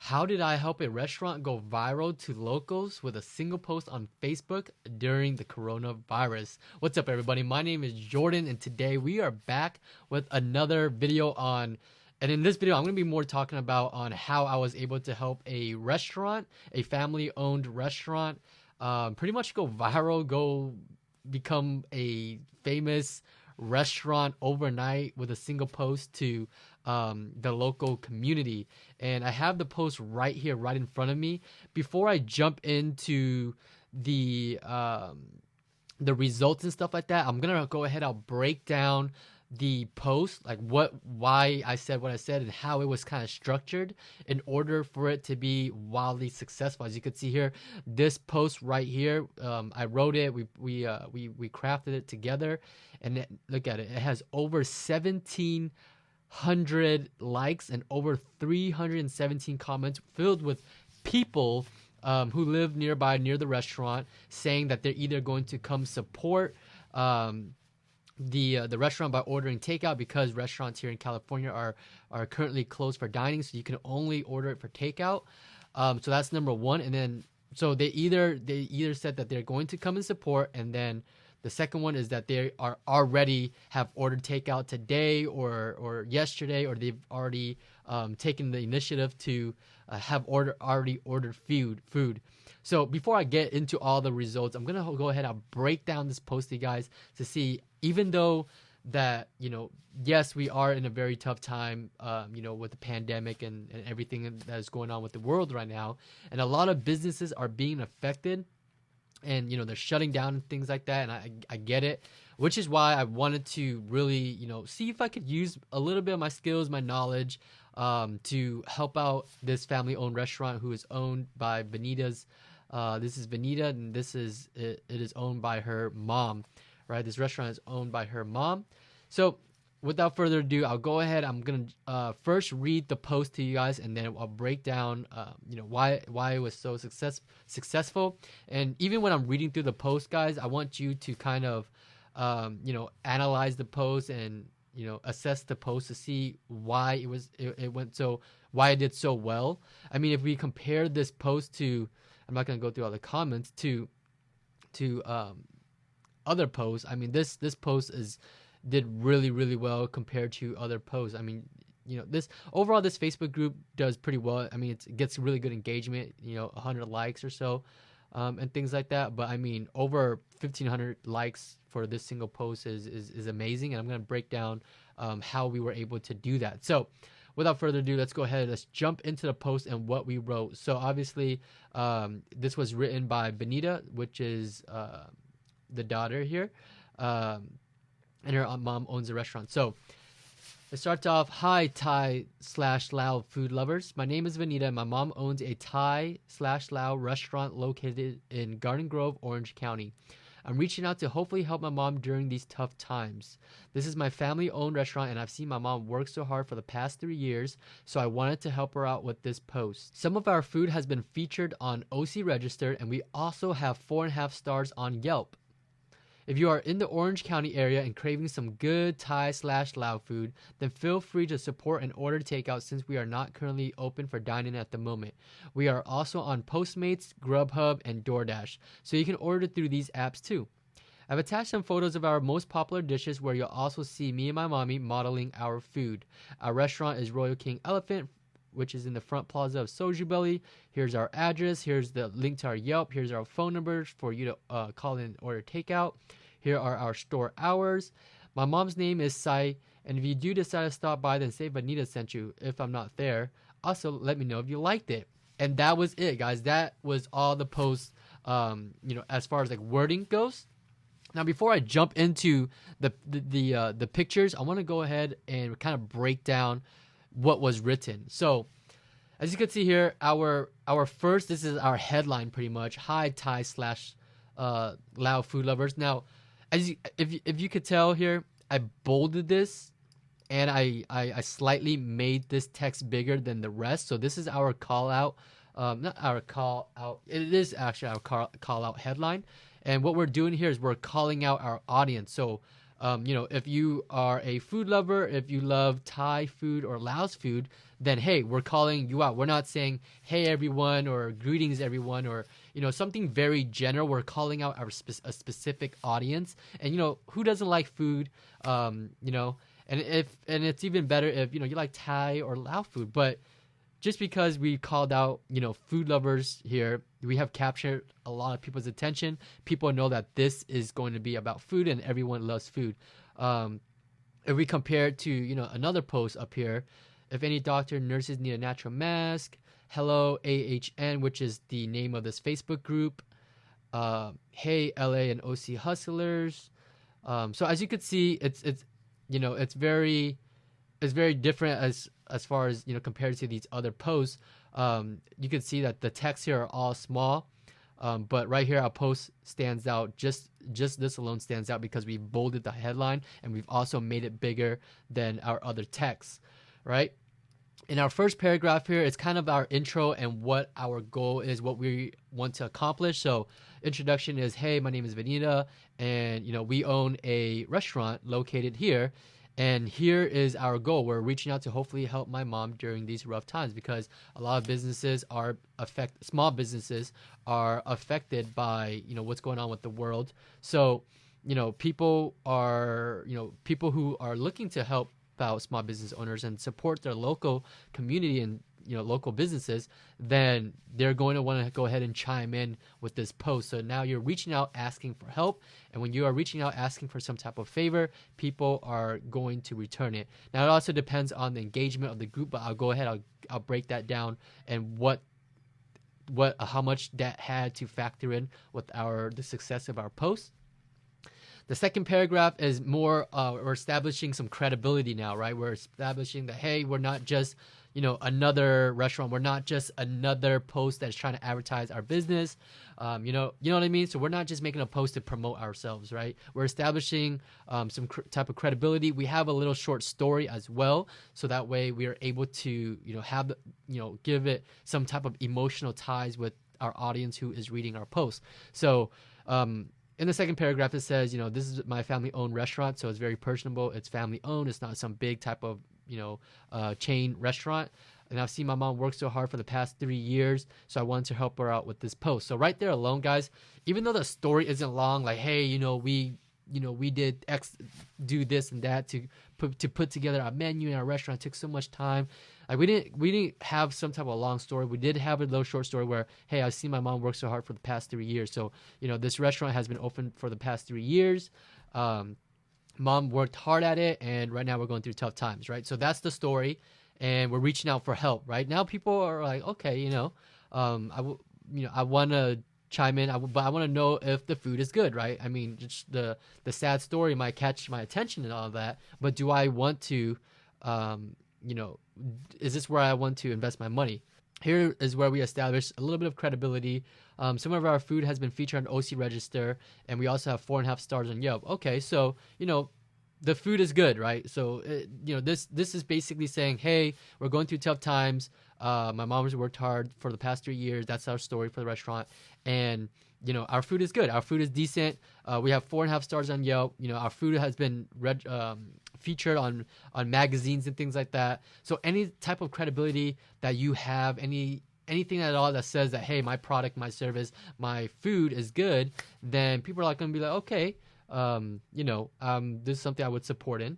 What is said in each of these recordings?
How did I help a restaurant go viral to locals with a single post on Facebook during the coronavirus? What's up, everybody? My name is Jordan, and today we are back with another video on. And in this video, I'm going to be more talking about on how I was able to help a restaurant, a family-owned restaurant, pretty much go viral, go become a famous restaurant overnight with a single post to the local community. And I have the post right here, right in front of me. Before I jump into the results and stuff like that, I'm gonna go ahead. I'll break down the post, like why I said what I said, and how it was kind of structured in order for it to be wildly successful. As you can see here, this post right here, I wrote it. We crafted it together, and look at it. It has over 1,700 likes and over 317 comments, filled with people who live nearby, near the restaurant, saying that they're either going to come support the restaurant by ordering takeout, because restaurants here in California are currently closed for dining, so you can only order it for takeout. So that's number one. And then so they either said that they're going to come and support, and then the second one is that they are already have ordered takeout today or yesterday, or they've already taken the initiative to have already ordered food. So before I get into all the results, I'm gonna go ahead and break down this post to you guys to see, even though that, yes, we are in a very tough time, with the pandemic and everything that is going on with the world right now, and a lot of businesses are being affected, and they're shutting down and things like that, and I get it, which is why I wanted to really see if I could use a little bit of my skills, my knowledge, to help out this family-owned restaurant who is owned by Benita's. This is Benita, and it is owned by her mom, right? This restaurant is owned by her mom. So without further ado, I'll go ahead. I'm gonna first read the post to you guys, and then I'll break down, why it was so successful. And even when I'm reading through the post, guys, I want you to kind of, analyze the post and assess the post to see why why it did so well. I mean, if we compare this post to, I'm not gonna go through all the comments, to other posts. I mean, this post did really, really well compared to other posts. I mean, this Facebook group does pretty well. I mean, it gets really good engagement, 100 likes or so, and things like that. But I mean, over 1,500 likes for this single post is amazing. And I'm going to break down how we were able to do that. So without further ado, let's go ahead. Let's jump into the post and what we wrote. So obviously, this was written by Benita, which is the daughter here. And her mom owns a restaurant. So it starts off, "Hi, Thai/Lao food lovers. My name is Vanita, and my mom owns a Thai/Lao restaurant located in Garden Grove, Orange County. I'm reaching out to hopefully help my mom during these tough times. This is my family-owned restaurant, and I've seen my mom work so hard for the past 3 years, so I wanted to help her out with this post. Some of our food has been featured on OC Registered, and we also have 4.5 stars on Yelp. If you are in the Orange County area and craving some good Thai/Lao food, then feel free to support and order takeout, since we are not currently open for dining at the moment. We are also on Postmates, Grubhub, and DoorDash, so you can order through these apps too. I've attached some photos of our most popular dishes, where you'll also see me and my mommy modeling our food. Our restaurant is Royal King Elephant, which is in the front plaza of Soju Belly. Here's our address. Here's the link to our Yelp. Here's our phone numbers for you to call in and order takeout. Here are our store hours. My mom's name is Sai, and if you do decide to stop by, then say Vanita sent you if I'm not there. Also, let me know if you liked it." And that was it, guys. That was all the posts, as far as like wording goes. Now, before I jump into the pictures, I want to go ahead and kind of break down what was written. So, as you can see here, our first, this is our headline pretty much. "Hi, Thai/Lao food lovers." Now, if you could tell here, I bolded this, and I slightly made this text bigger than the rest. So this is our call out, not our call out. It is actually our call out headline. And what we're doing here is we're calling out our audience. So If you are a food lover, if you love Thai food or Laos food, then hey, we're calling you out. We're not saying hey everyone or greetings everyone or something very general. We're calling out a specific audience, and who doesn't like food, and it's even better if you like Thai or Lao food. But just because we called out, food lovers here, we have captured a lot of people's attention. People know that this is going to be about food and everyone loves food. If we compare it to, another post up here, if any doctor, nurses need a natural mask, hello AHN, which is the name of this Facebook group. Hey LA and OC hustlers. So as you could see, it's very different as far as compared to these other posts. You can see that the texts here are all small, but right here our post stands out. Just this alone stands out because we bolded the headline and we've also made it bigger than our other texts, right? In our first paragraph here, it's kind of our intro and what our goal is, what we want to accomplish. So introduction is, hey, my name is Vanita, and we own a restaurant located here. And here is our goal. We're reaching out to hopefully help my mom during these rough times, because a lot of businesses small businesses are affected by, what's going on with the world. So, people who are looking to help out small business owners and support their local community and local businesses, then they're going to want to go ahead and chime in with this post. So now you're reaching out asking for help, and when you are reaching out asking for some type of favor, people are going to return it. Now it also depends on the engagement of the group, but I'll go ahead, I'll break that down and how much that had to factor in with the success of our post. The second paragraph is more, we're establishing some credibility now, right? We're establishing that, hey, we're not just, another restaurant. We're not just another post that's trying to advertise our business. You know what I mean? So we're not just making a post to promote ourselves, right? We're establishing some type of credibility. We have a little short story as well. So that way we are able to, give it some type of emotional ties with our audience who is reading our post. So, in the second paragraph, it says, this is my family-owned restaurant, so it's very personable. It's family-owned. It's not some big type of, chain restaurant. And I've seen my mom work so hard for the past 3 years, so I wanted to help her out with this post. So right there alone, guys, even though the story isn't long, like, hey, we did X, do this and that to put together our menu in our restaurant. It took so much time. Like we didn't have some type of long story. We did have a little short story where, hey, I've seen my mom work so hard for the past 3 years. So, this restaurant has been open for the past 3 years. Mom worked hard at it, and right now we're going through tough times, right? So that's the story, and we're reaching out for help, right? Now people are like, okay, I want to chime in, but I want to know if the food is good, right? I mean, just the sad story might catch my attention and all of that, but do I want to, is this where I want to invest my money? Here is where we establish a little bit of credibility. Some of our food has been featured on OC Register, and we also have 4.5 stars on Yelp. Okay, so the food is good, right? So this is basically saying, hey, we're going through tough times. My mom has worked hard for the past 3 years. That's our story for the restaurant, and our food is good. Our food is decent. We have 4.5 stars on Yelp. Our food has been featured on magazines and things like that. So any type of credibility that you have, anything at all that says that, hey, my product, my service, my food is good, then people are going to be like, okay, this is something I would support in.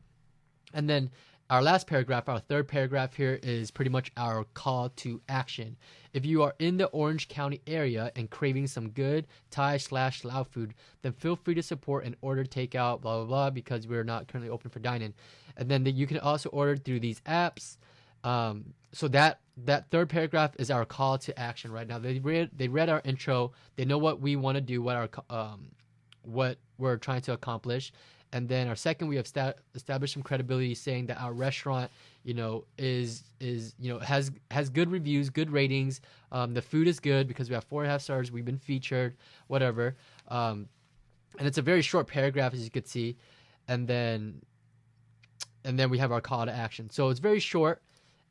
And then our last paragraph, our third paragraph here, is pretty much our call to action. If you are in the Orange County area and craving some good Thai/Lao food, then feel free to support and order takeout, blah, blah, blah, because we're not currently open for dine-in. And then you can also order through these apps. So that third paragraph is our call to action right now. They read our intro. They know what we want to do, what we're trying to accomplish. And then our second, we have established some credibility, saying that our restaurant, has good reviews, good ratings. The food is good because we have 4.5 stars. We've been featured, whatever. And it's a very short paragraph, as you could see. And then we have our call to action. So it's very short.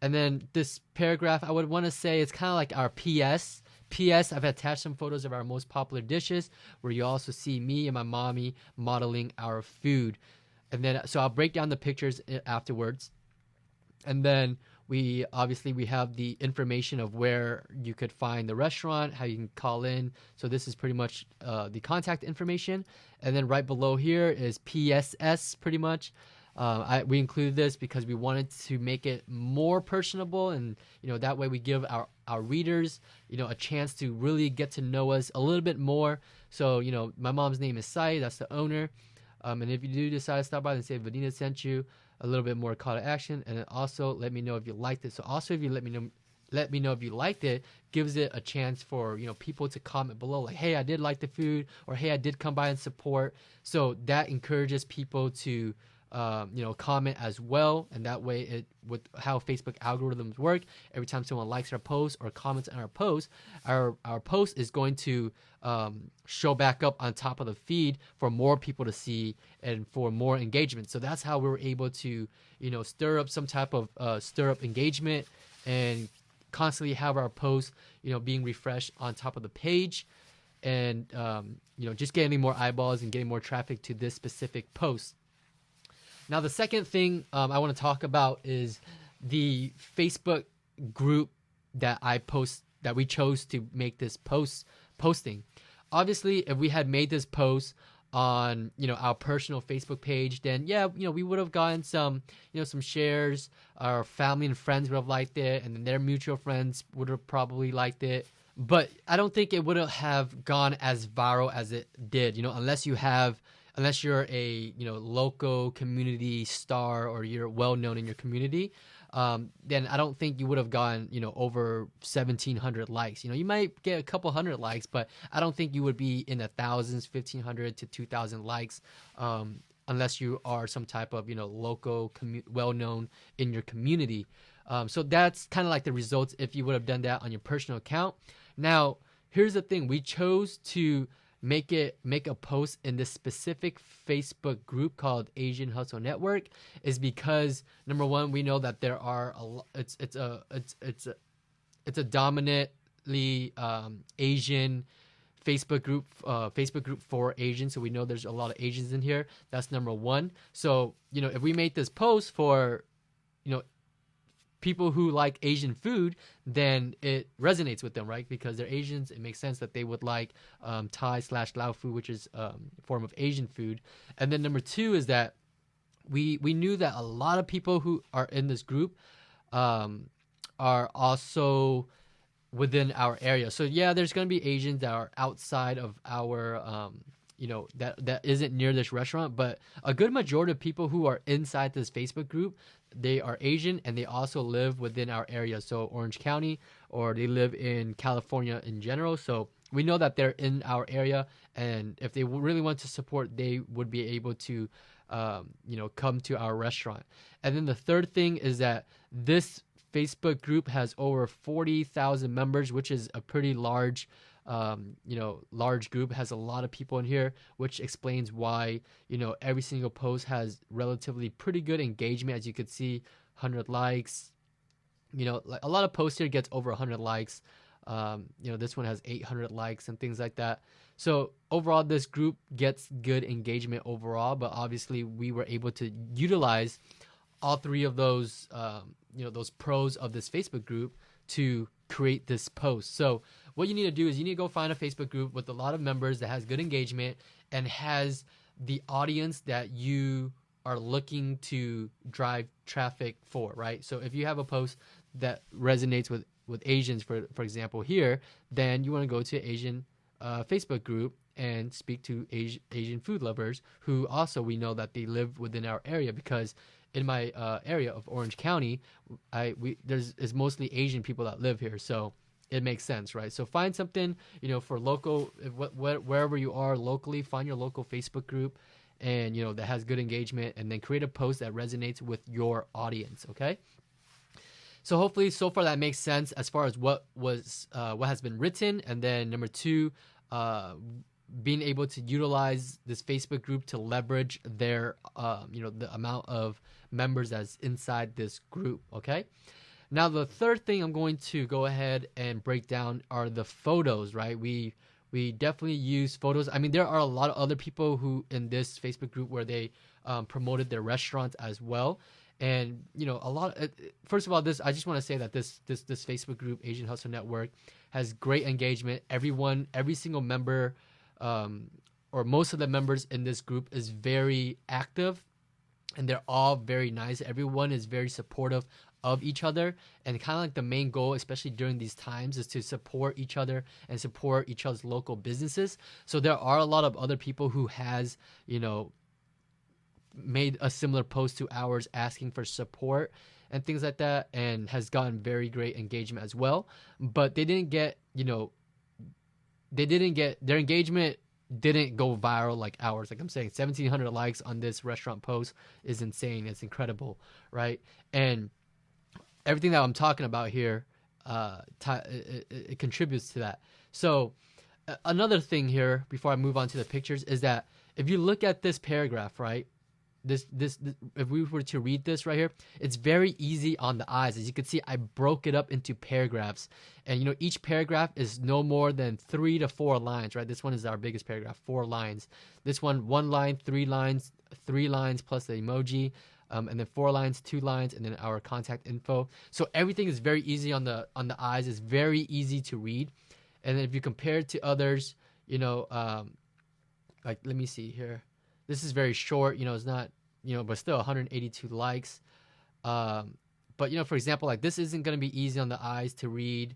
And then this paragraph, I would want to say it's kind of like our PS. P.S. I've attached some photos of our most popular dishes, where you also see me and my mommy modeling our food. And then so I'll break down the pictures afterwards. And then we have the information of where you could find the restaurant, how you can call in. So this is pretty much the contact information. And then right below here is PSS, pretty much. We included this because we wanted to make it more personable, and that way we give our readers a chance to really get to know us a little bit more. So my mom's name is Sai, that's the owner. And if you do decide to stop by and say Vanina sent you, a little bit more call to action, and then also let me know if you liked it. So also if you let me know if you liked it, gives it a chance for people to comment below, like, hey, I did like the food, or hey, I did come by and support. So that encourages people to comment as well, and that way with how Facebook algorithms work, every time someone likes our post or comments on our post, our post is going to show back up on top of the feed for more people to see and for more engagement. So that's how we were able to stir up some type of engagement and constantly have our posts being refreshed on top of the page, and just getting more eyeballs and getting more traffic to this specific post. Now, the second thing I want to talk about is the Facebook group that we chose to make this posting. Obviously, if we had made this post on our personal Facebook page, then we would have gotten some shares. Our family and friends would have liked it, and then their mutual friends would have probably liked it. But I don't think it would have gone as viral as it did, unless you're a local community star, or you're well known in your community. Then I don't think you would have gotten over 1,700 likes. You might get a couple hundred likes, but I don't think you would be in the thousands, 1,500 to 2,000 likes, unless you are some type of local well known in your community. So that's kind of like the results if you would have done that on your personal account. Now, here's the thing: we chose to make a post in this specific Facebook group called Asian Hustle Network, is because number one, we know that there are it's a dominantly Asian Facebook group for Asians, so we know there's a lot of Asians in here. That's number one. So if we made this post for people who like Asian food, then it resonates with them, right? Because they're Asians, it makes sense that they would like Thai/Lao food, which is a form of Asian food. And then number two is that we knew that a lot of people who are in this group are also within our area. So there's going to be Asians that are outside of our that isn't near this restaurant, but a good majority of people who are inside this Facebook group, they are Asian, and they also live within our area, so Orange County, or they live in California in general. So we know that they're in our area, and if they really want to support, they would be able to come to our restaurant. And then the third thing is that this Facebook group has over 40,000 members, which is a pretty large large group, has a lot of people in here, which explains why every single post has relatively pretty good engagement. As you could see, 100 likes. Like a lot of posts here gets over 100 likes. This one has 800 likes and things like that. So overall, this group gets good engagement overall, but obviously we were able to utilize all three of those those pros of this Facebook group to create this post. So what you need to do is you need to go find a Facebook group with a lot of members that has good engagement and has the audience that you are looking to drive traffic for, right? So if you have a post that resonates with Asians, for example here, then you want to go to Asian Facebook group and speak to Asian food lovers who also we know that they live within our area, because in my area of Orange County, it's mostly Asian people that live here, so it makes sense, right? So find something, for local, wherever you are locally, find your local Facebook group, and that has good engagement, and then create a post that resonates with your audience. Okay. So hopefully, so far that makes sense as far as what has been written, and then number two, being able to utilize this Facebook group to leverage their, the amount of members that's inside this group. Okay. Now, the third thing I'm going to go ahead and break down are the photos, right? We definitely use photos. I mean, there are a lot of other people who in this Facebook group where they promoted their restaurants as well. And a lot. First of all, I just want to say that this Facebook group, Asian Hustle Network, has great engagement. Every single member, or most of the members in this group, is very active, and they're all very nice. Everyone is very supportive of each other, and kind of like the main goal, especially during these times, is to support each other and support each other's local businesses. So there are a lot of other people who has made a similar post to ours asking for support and things like that, and has gotten very great engagement as well. But they didn't get their engagement didn't go viral like ours. Like I'm saying, 1,700 likes on this restaurant post is insane. It's incredible, right? And everything that I'm talking about here, it contributes to that. So another thing here before I move on to the pictures is that if you look at this paragraph, right? This if we were to read this right here, it's very easy on the eyes. As you can see, I broke it up into paragraphs, and each paragraph is no more than 3 to 4 lines, right? This one is our biggest paragraph, 4 lines. This one line, 3 lines, 3 lines plus the emoji, and then 4 lines, 2 lines, and then our contact info. So everything is very easy on the eyes. It's very easy to read, and then if you compare it to others, like let me see here. This is very short, it's not, but still 182 likes. But, for example, like this isn't going to be easy on the eyes to read.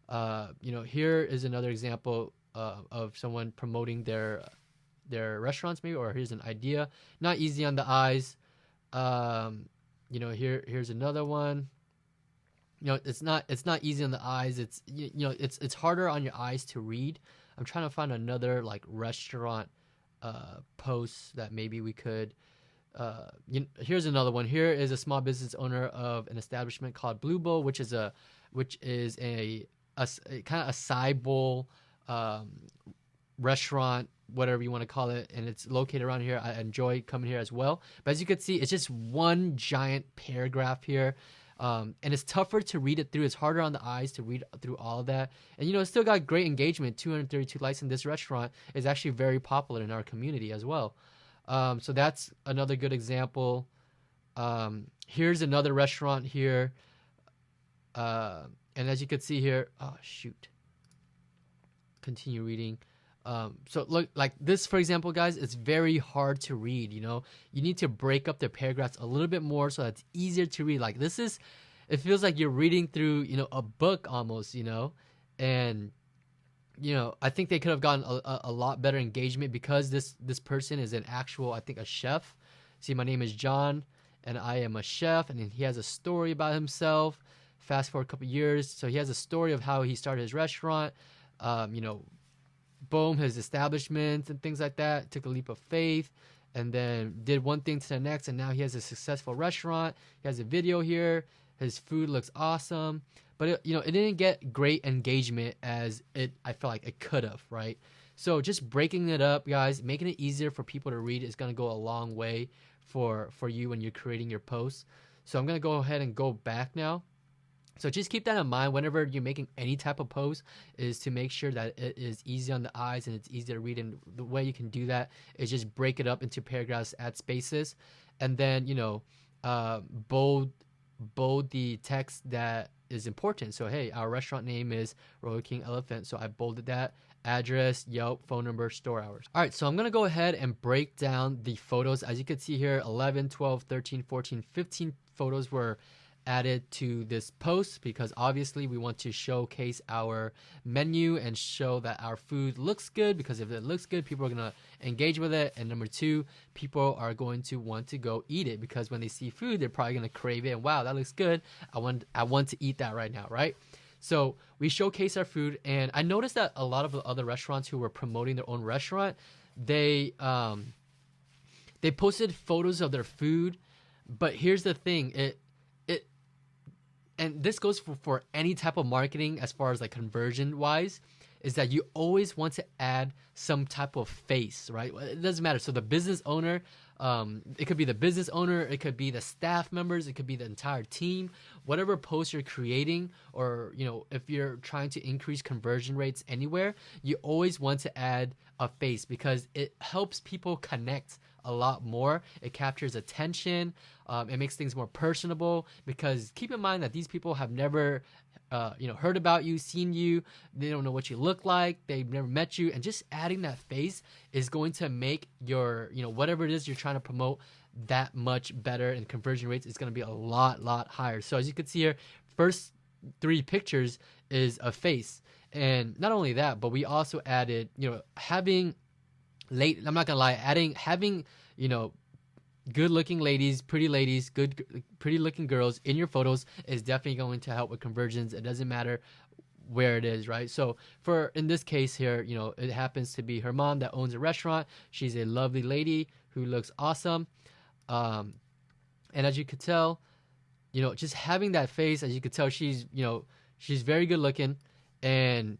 Here is another example of someone promoting their restaurants maybe, or here's an idea. Not easy on the eyes. Here's another one. It's not easy on the eyes. It's harder on your eyes to read. I'm trying to find another like restaurant posts that maybe we could. Here's another one. Here is a small business owner of an establishment called Blue Bowl, which is a kind of a side bowl restaurant, whatever you want to call it, and it's located around here. I enjoy coming here as well. But as you can see, it's just one giant paragraph here. And it's tougher to read it through. It's harder on the eyes to read through all of that. And, it's still got great engagement. 232 likes, in this restaurant is actually very popular in our community as well. So that's another good example. Here's another restaurant here. And as you can see here, continue reading. So look, like this, for example, guys, it's very hard to read. You need to break up the paragraphs a little bit more so that it's easier to read. Like it feels like you're reading through, a book almost, and, I think they could have gotten a lot better engagement because this person is an actual, I think, a chef. See, my name is John and I am a chef, and he has a story about himself. Fast forward a couple years. So he has a story of how he started his restaurant, boom, his establishments and things like that, took a leap of faith, and then did one thing to the next, and now he has a successful restaurant. He has a video here. His food looks awesome, but it didn't get great engagement as I felt like it could have, right? So just breaking it up, guys, making it easier for people to read is going to go a long way for you when you're creating your posts. So I'm going to go ahead and go back now. So just keep that in mind whenever you're making any type of post, is to make sure that it is easy on the eyes and it's easy to read. And the way you can do that is just break it up into paragraphs, add spaces, and then, bold the text that is important. So, hey, our restaurant name is Royal King Elephant. So I bolded that. Address, Yelp, phone number, store hours. All right, so I'm going to go ahead and break down the photos. As you can see here, 11, 12, 13, 14, 15 photos were added to this post because obviously we want to showcase our menu and show that our food looks good, because if it looks good, people are going to engage with it. And number 2, people are going to want to go eat it, because when they see food, they're probably going to crave it. And wow, that looks good. I want to eat that right now, right? So we showcase our food, and I noticed that a lot of the other restaurants who were promoting their own restaurant, they posted photos of their food. But here's the thing, and this goes for any type of marketing as far as like conversion wise, is that you always want to add some type of face, right? It doesn't matter. So the business owner, it could be the business owner, it could be the staff members, it could be the entire team, whatever post you're creating, or, if you're trying to increase conversion rates anywhere, you always want to add a face, because it helps people connect a lot more. It captures attention. It makes things more personable, because keep in mind that these people have never heard about you, seen you. They don't know what you look like. They've never met you. And just adding that face is going to make your, whatever it is you're trying to promote that much better, and conversion rates is going to be a lot higher. So as you can see here, first 3 pictures is a face. And not only that, but we also added, having I'm not going to lie, having, good looking ladies, pretty looking girls in your photos is definitely going to help with conversions. It doesn't matter where it is, right? So in this case here, it happens to be her mom that owns a restaurant. She's a lovely lady who looks awesome. And as you could tell, just having that face, as you could tell, she's very good looking, and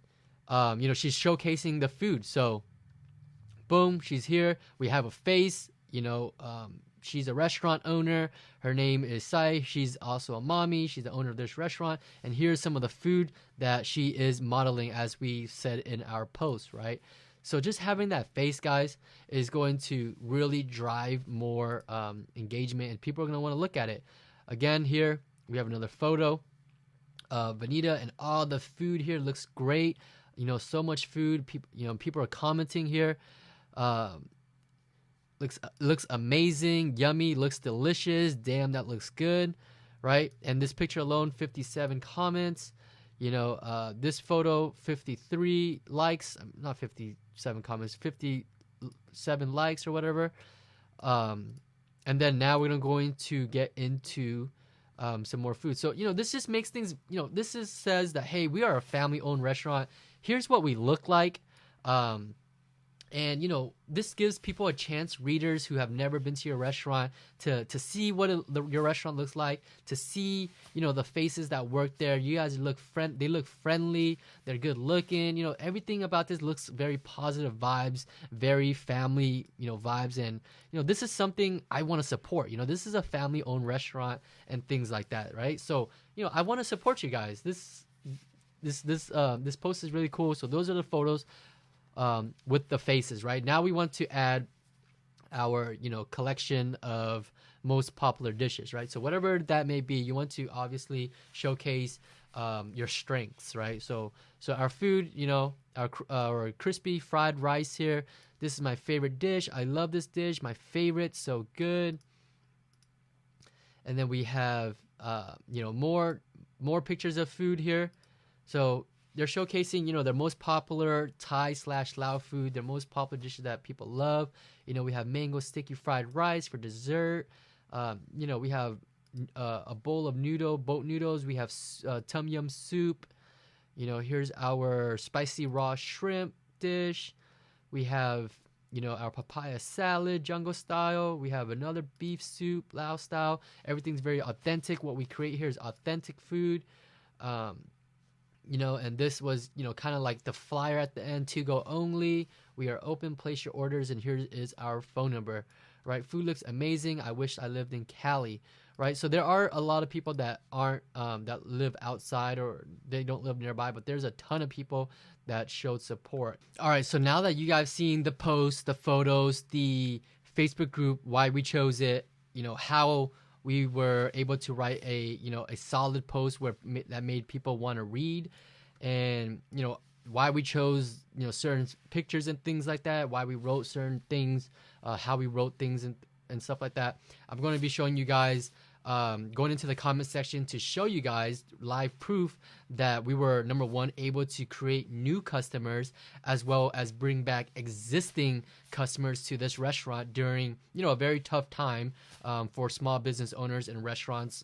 she's showcasing the food. So boom, she's here. We have a face, she's a restaurant owner. Her name is Sai. She's also a mommy. She's the owner of this restaurant. And here's some of the food that she is modeling, as we said in our post, right? So just having that face, guys, is going to really drive more engagement, and people are going to want to look at it. Again, here we have another photo of Vanita, and all the food here looks great. So much food. People are commenting here. Looks amazing, yummy, looks delicious. Damn, that looks good, right? And this picture alone, 57 comments. This photo, 53 likes. Not 57 comments, 57 likes or whatever. And then now we're going to get into some more food. So this just makes things. Says that, hey, we are a family-owned restaurant. Here's what we look like. And this gives people a chance, readers who have never been to your restaurant, to see what your restaurant looks like, to see the faces that work there. You guys they look friendly, they're good looking. Everything about this looks very positive vibes, very family vibes, and this is something I want to support. This is a family owned restaurant and things like that, right? So I want to support you guys. This post is really cool. So those are the photos with the faces. Right now we want to add our collection of most popular dishes, right? So whatever that may be, you want to obviously showcase your strengths, right? So our food, our crispy fried rice here, this is my favorite dish. I love this dish, my favorite, so good. And then we have more pictures of food here. So they're showcasing, their most popular Thai/Lao food, their most popular dishes that people love. We have mango sticky fried rice for dessert. We have a bowl of boat noodles. We have tom yum soup. Here's our spicy raw shrimp dish. We have, our papaya salad, jungle style. We have another beef soup, Lao style. Everything's very authentic. What we create here is authentic food. And this was, kind of like the flyer at the end, to go only. We are open, place your orders, and here is our phone number, right? Food looks amazing. I wish I lived in Cali, right? So there are a lot of people that aren't, that live outside, or they don't live nearby, but there's a ton of people that showed support. All right, so now that you guys seen the posts, the photos, the Facebook group, why we chose it, how we were able to write a solid post that made people want to read, and why we chose certain pictures and things like that, why we wrote certain things, how we wrote things and stuff like that. I'm going to be showing you guys, going into the comment section to show you guys live proof that we were, number one, able to create new customers, as well as bring back existing customers to this restaurant during a very tough time for small business owners and restaurants,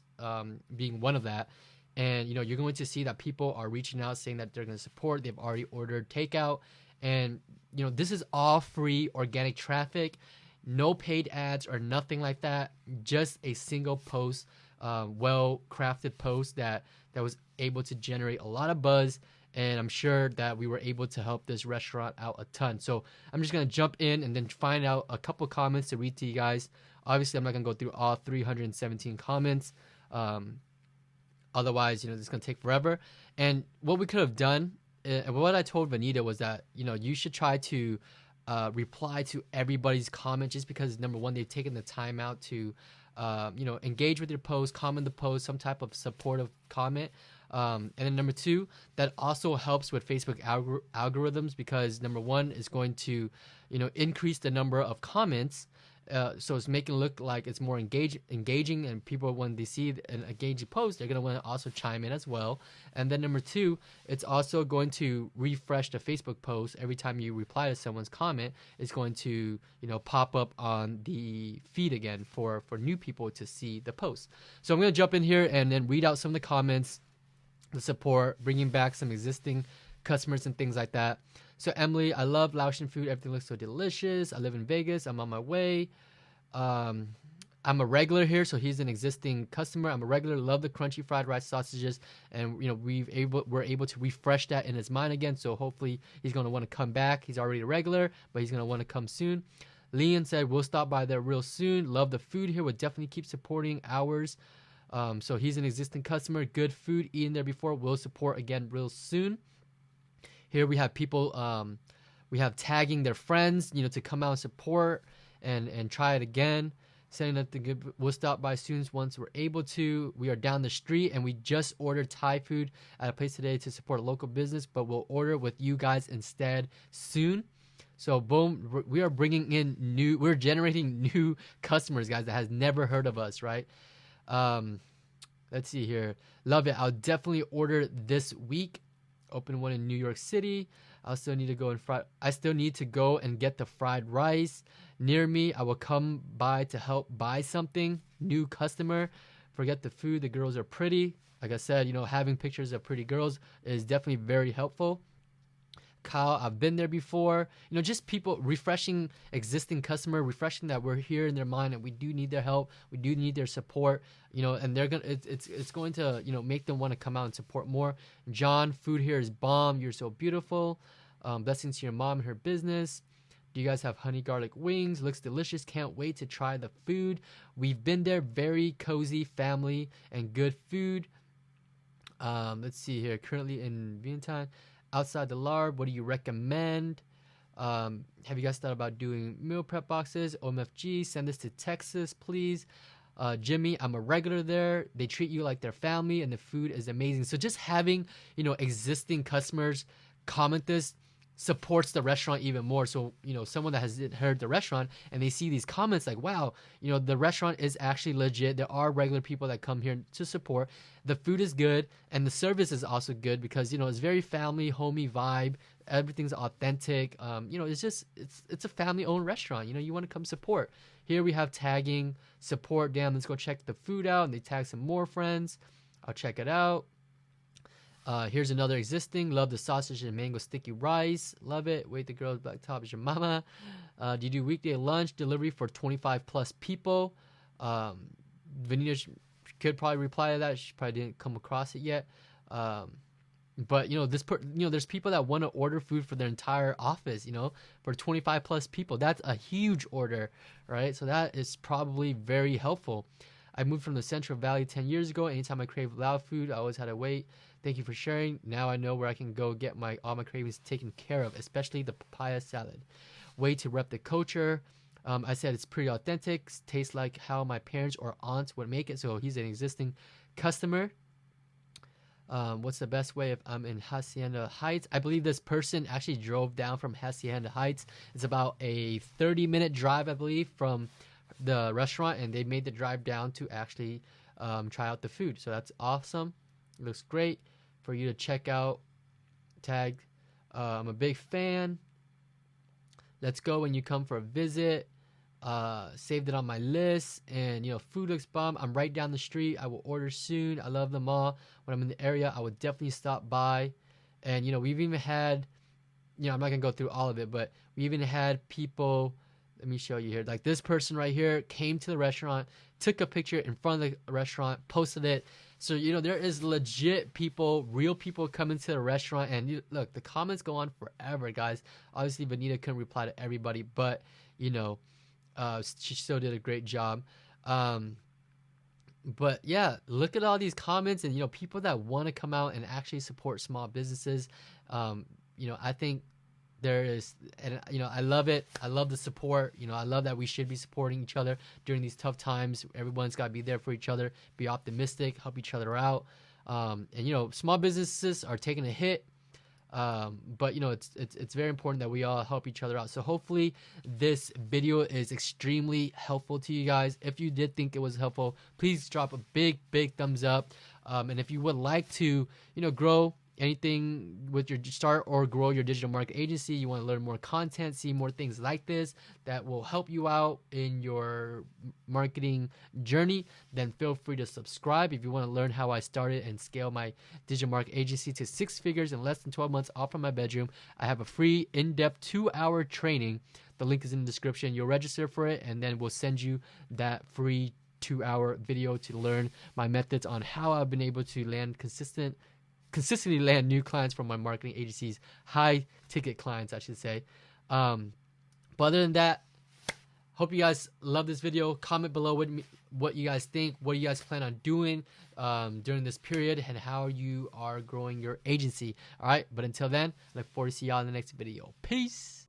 being one of that. And you're going to see that people are reaching out saying that they're going to support. They've already ordered takeout, and this is all free organic traffic. No paid ads or nothing like that. Just a single post, well-crafted post that was able to generate a lot of buzz. And I'm sure that we were able to help this restaurant out a ton. So I'm just going to jump in and then find out a couple comments to read to you guys. Obviously, I'm not going to go through all 317 comments. Otherwise, it's going to take forever. And what we could have done, and what I told Vanita was that, you should try to reply to everybody's comment, just because number one, they've taken the time out to engage with your post, comment the post, some type of supportive comment. And then number two, that also helps with Facebook algorithms, because number one is going to increase the number of comments. So it's making it look like it's more engaging, and people, when they see an engaging post, they're going to want to also chime in as well. And then number two, it's also going to refresh the Facebook post every time you reply to someone's comment. It's going to pop up on the feed again for new people to see the post. So I'm going to jump in here and then read out some of the comments, the support, bringing back some existing customers and things like that. So Emily, I love Laotian food. Everything looks so delicious. I live in Vegas. I'm on my way. I'm a regular here, so he's an existing customer. I'm a regular. Love the crunchy fried rice sausages, and we're able to refresh that in his mind again. So hopefully he's going to want to come back. He's already a regular, but he's going to want to come soon. Leon said we'll stop by there real soon. Love the food here. We'll definitely keep supporting ours. So he's an existing customer. Good food, eaten there before. We'll support again real soon. Here we have people, we have tagging their friends, to come out and support and try it again. Saying that we'll stop by soon once we're able to. We are down the street, and we just ordered Thai food at a place today to support a local business, but we'll order with you guys instead soon. So boom, we are bringing in we're generating new customers, guys, that has never heard of us, right? Let's see here. Love it. I'll definitely order this week. Open one in New York City. I still need to go and get the fried rice near me. I will come by to help buy something. New customer. Forget the food. The girls are pretty. Like I said, having pictures of pretty girls is definitely very helpful. Kyle, I've been there before. Just people refreshing existing customer, refreshing that we're here in their mind and we do need their help. We do need their support. And they're gonna. It's going to make them want to come out and support more. John, food here is bomb. You're so beautiful. Blessings to your mom and her business. Do you guys have honey garlic wings? Looks delicious. Can't wait to try the food. We've been there. Very cozy family and good food. Let's see here. Currently in Vientiane. Outside the LARB, what do you recommend? Have you guys thought about doing meal prep boxes? OMFG, send this to Texas, please. Jimmy, I'm a regular there. They treat you like their family, and the food is amazing. So just having, existing customers comment this supports the restaurant even more. So, someone that hasn't heard the restaurant and they see these comments like, wow, the restaurant is actually legit. There are regular people that come here to support. The food is good and the service is also good because, it's very family, homey vibe. Everything's authentic. It's a family owned restaurant. You want to come support. Here we have tagging, support. Damn, let's go check the food out. And they tag some more friends. I'll check it out. Here's another existing. Love the sausage and mango sticky rice. Love it. Wait, the girl's black top is your mama. Do you do weekday lunch delivery for 25 plus people? Vanita could probably reply to that. She probably didn't come across it yet. But there's people that want to order food for their entire office. For 25 plus people. That's a huge order, right? So that is probably very helpful. I moved from the Central Valley 10 years ago. Anytime I crave Lao food, I always had to wait. Thank you for sharing. Now I know where I can go get all my cravings taken care of, especially the papaya salad. Way to rep the culture. I said it's pretty authentic. Tastes like how my parents or aunts would make it. So he's an existing customer. What's the best way if I'm in Hacienda Heights? I believe this person actually drove down from Hacienda Heights. It's about a 30-minute drive, I believe, from the restaurant, and they made the drive down to actually try out the food. So that's awesome. It looks great for you to check out. Tagged. I'm a big fan. Let's go when you come for a visit. Saved it on my list, and food looks bomb. I'm right down the street. I will order soon. I love them all. When I'm in the area, I would definitely stop by. And we've even had, I'm not gonna go through all of it, but we even had people. Let me show you here. Like this person right here came to the restaurant, took a picture in front of the restaurant, posted it. So, there is legit people, real people coming to the restaurant. And look, the comments go on forever, guys. Obviously, Vanita couldn't reply to everybody, but, she still did a great job. But, yeah, look at all these comments and, people that want to come out and actually support small businesses. I think there is, and I love it. I love the support. I love that we should be supporting each other during these tough times. Everyone's got to be there for each other, be optimistic, help each other out. And small businesses are taking a hit. But it's very important that we all help each other out. So hopefully this video is extremely helpful to you guys. If you did think it was helpful, please drop a big thumbs up. And if you would like to grow anything with your start or grow your digital marketing agency, you want to learn more content, see more things like this that will help you out in your marketing journey, then feel free to subscribe. If you want to learn how I started and scale my digital marketing agency to 6 figures in less than 12 months off from my bedroom, I have a free in-depth 2-hour training. The link is in the description. You'll register for it, and then we'll send you that free 2-hour video to learn my methods on how I've been able to consistently land new clients from my marketing agencies, high ticket clients, I should say. But other than that, hope you guys love this video. Comment below what you guys think, what you guys plan on doing during this period, and how you are growing your agency. All right, but until then, I look forward to see y'all in the next video. Peace.